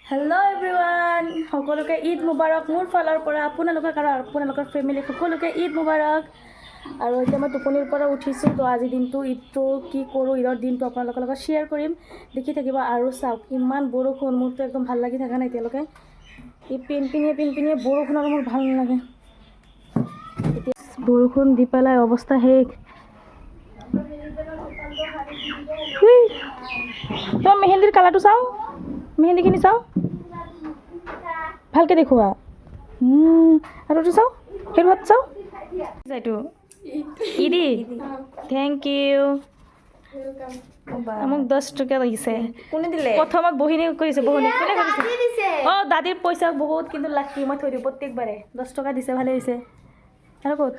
Hello' everyone, সকলোকে ঈদ মুবাৰক মোৰ ফালৰ পৰা। আপোনালোকক আৰু আপোনালোকৰ ফেমিলি সকলোকে ঈদ মুবাৰক। আৰু এতিয়া মই টোপনিৰ পৰা উঠিছোঁ, তো আজি দিনটো ঈদটো কি কৰোঁ, ঈদৰ দিনটো আপোনালোকৰ লগত শ্বেয়াৰ কৰিম, দেখি থাকিব। আৰু চাওক ইমান বৰষুণ, মোৰতো একদম ভাল লাগি থকা নাই এতিয়ালৈকে। এই পিনপিনিয়ে বৰষুণ আৰু মোৰ ভাল নালাগে। এতিয়া বৰষুণ দি পেলাই অৱস্থা শেষ। তই মেহেন্দিৰ কালাৰটো চাওঁ, মেহেন্দিখিনি চাওঁ, ভালকৈ দেখুওৱা। আৰু এইটো চাওঁ, সেইটো হাত চাওঁ, এইটো ইদি। Thank U. মোক 10 টকা লাগিছে। কোনে দিলে? প্ৰথমত বহিনী কৰিছে, বহিনী কোনে কৰিছে? অঁ, দাদীৰ পইচা বহুত, কিন্তু লাকি মই থৈ দিওঁ প্ৰত্যেকবাৰে। 10 টকা দিছে, ভালে হৈছে। আৰু ক'ত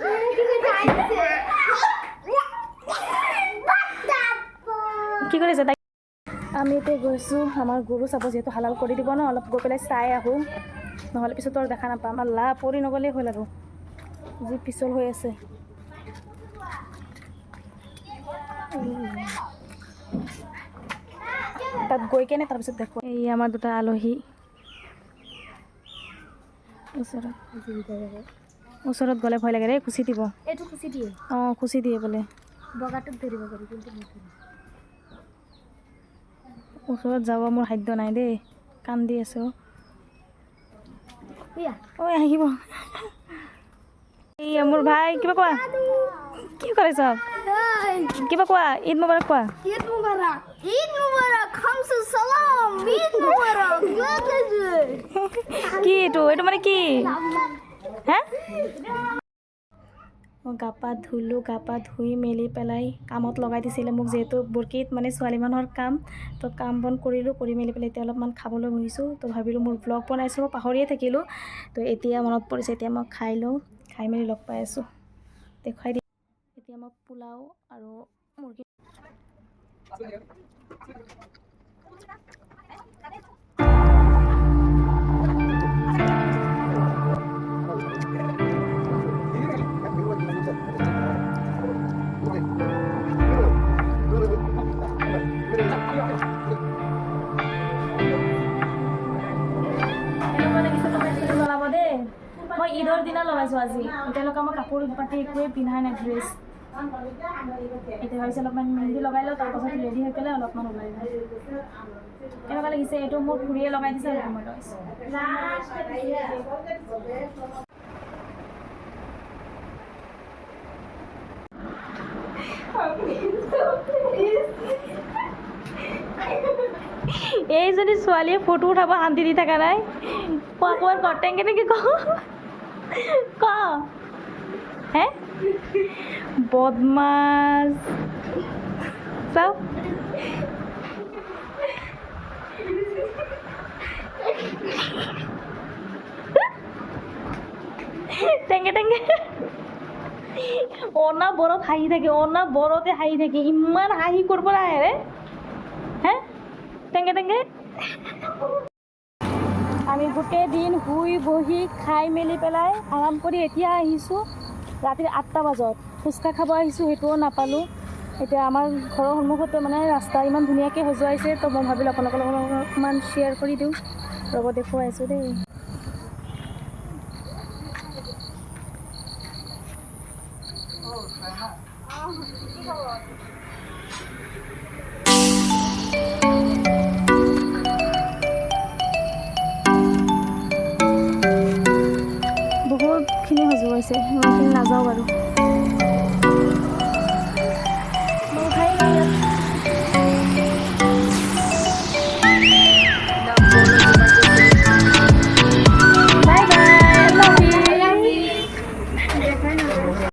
কি কৰিছে তাই? আমি এতিয়া গৈছোঁ আমাৰ গৰু চাব, যিহেতু হালাল কৰি দিব ন, অলপ গৈ পেলাই চাই আহোঁ, নহ'লে পিছত আৰু দেখা নাপাম। আল্লাহ, পৰি নগ'লেই হ'ল আৰু, যি পিছল হৈ আছে। তাত গৈ কেনে তাৰপিছত দেখোঁ। এই আমাৰ দুটা আলহী ওচৰত গ'লে ভয় লাগে দেই, খুচি দিব। এইটো খুচি দিয়ে, অঁ, খুচি দিয়ে বোলে। বগাটোক ধৰিব পাৰি কিন্তু নধৰে। ওচৰত যাব মোৰ সাধ্য নাই দেই, কান্দি আছে। ঐ আহিব। এই মোৰ ভাই, কিবা কোৱা, কি কৰিছ? কিবা কোৱা, ঈদ মুবাৰক কোৱা। ঈদ মুবাৰক, ঈদ মুবাৰক, খামসু সালাম, ঈদ মুবাৰক। কি এইটো মানে কি? হে, মই গা পা ধুলোঁ, গা পা ধুই মেলি পেলাই কামত লগাই দিছিলে মোক, যিহেতু বুৰকিত মানে ছোৱালী মানুহৰ কাম, তো কাম বন কৰিলোঁ, কৰি মেলি পেলাই এতিয়া অলপমান খাবলৈ বহিছোঁ। তো ভাবিলোঁ মোৰ ব্লগ বনাইছোঁ, মই পাহৰিয়ে থাকিলোঁ। তো এতিয়া মনত পৰিছে, এতিয়া মই খাই লওঁ, খাই মেলি লগ পাই আছোঁ, দেখুৱাই দিম। এতিয়া মই পোলাও আৰু মুৰ্গী জ্বলাব দেই। মই ঈদৰ দিনা লগাইছোঁ আজি, এতিয়ালৈকে মই কাপোৰ পাতি একোৱেই পিন্ধাই নাই, ড্ৰেছ। এতিয়া ভাবিছোঁ অলপমান মেহেন্দি লগাই লওঁ, তাৰপাছত ৰেডি হৈ পেলাই অলপমান ওলাই যাওঁ। কেনেকুৱা লাগিছে? এইটো মোৰ খুৰীয়ে লগাই দিছে, আৰু মই লগাইছোঁ। এইজনী ছোৱালীয়ে ফটো উঠাব শান্তি দি থকা নাই। অকণমান কটেংকে নেকি ক হে, বদমাছ। চাওঁ টেংগে টেংগে অনাবৰত হাঁহি থাকে, অনাবৰতে হাঁহি থাকে। ইমান হাঁহি কৰিব আহে ৰে, হে টেংগে টেংগে। আমি গোটেই দিন শুই বহি খাই মেলি পেলাই আৰাম কৰি এতিয়া আহিছোঁ ৰাতিৰ 8টা বজাত। ফুচকা খাব আহিছোঁ, সেইটোও নাপালোঁ। এতিয়া আমাৰ ঘৰৰ সন্মুখতে মানে ৰাস্তা ইমান ধুনীয়াকৈ সজোৱাইছে, তো মই ভাবিলোঁ আপোনালোকৰ লগত অকণমান শ্বেয়াৰ কৰি দিওঁ, ৰ'ব দেখুৱাইছোঁ দেই। বহুতখিনি সজোৱাইছে, ইমানখিনি নাযাওঁ বাৰু।